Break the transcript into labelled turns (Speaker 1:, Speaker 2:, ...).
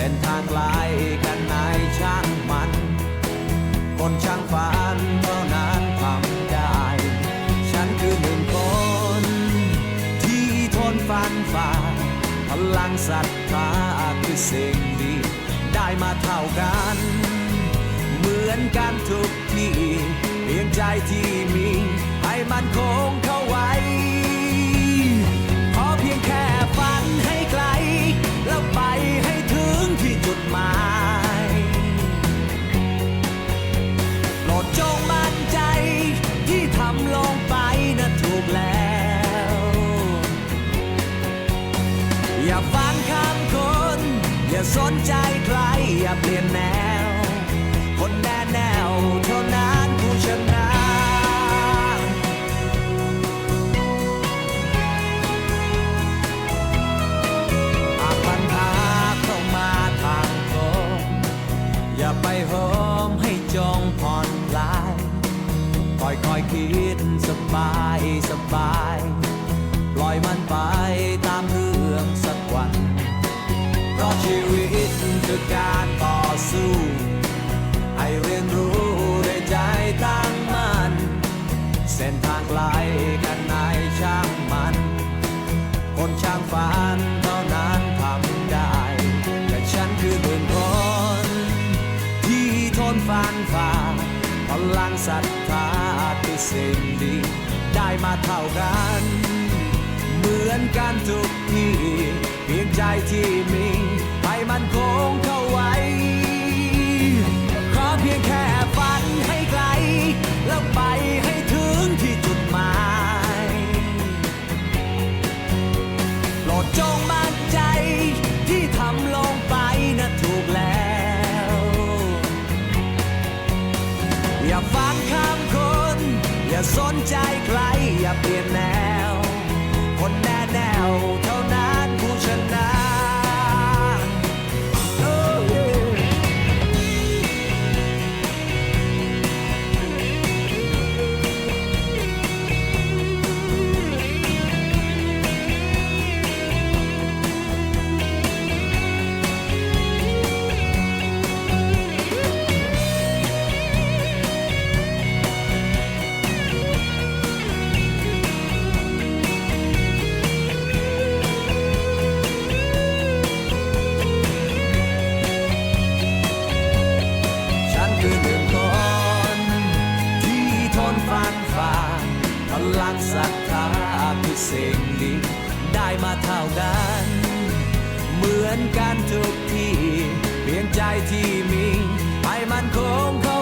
Speaker 1: ส้นทางไกลกันไหนช่างมันคนช่างฝันเท่านั้นทำได้ฉันคือหนึ่งคนที่ทนฟันฝ่าพลังศรัทธาคือสิ่งดีได้มาเท่ากันเหมือนกันทุกที่เพียงใจที่มีให้มันคงเข้าไว้ขอเพียงแค่ฝันให้ไกลแล้วไปให้ถึงที่จุดหมายโปรดจงมั่นใจที่ทำลงไปนั้นถูกแล้วอย่าฟังคำคนอย่าสนใจใครอย่าเปลี่ยนแนวคนแน่แนวเท่านั้นผู้ชนะหากปัญหาเข้ามาทางตรงอย่าไปโหมให้จงผ่อนคลายค่อยๆคิดสบายสบายปล่อยมันไปตามเรื่องสักวันเพราะชีวิตคือการต่อสู้ให้เรียนรู้ด้วยใจตั้งมั่นเส้นทางไกลกันไหนช่างมันคนช่างฝันเท่านั้นทำได้แต่ฉันคือหนึ่งคนที่ทนฟันฝ่าพลังศรัทธาคือสิ่งดีได้มาเท่ากันเหมือนกันทุกที่เพียงใจที่มีให้มันคงเข้าไว้ขอเพียงแค่ฝันให้ไกลแล้วไปให้ถึงที่จุดหมายโปรดจงมั่นใจที่ทำลงไปนั้นถูกแล้วอย่าฟังคำคนอย่าสนใจใครอย่าเปลี่ยนแนวคนแน่แนวเท่านั้นผู้ชนะพลังศรัทธาคือสิ่งดีได้มาเท่ากันเหมือนกันทุกที่เพียงใจที่มีให้มันคงเข้า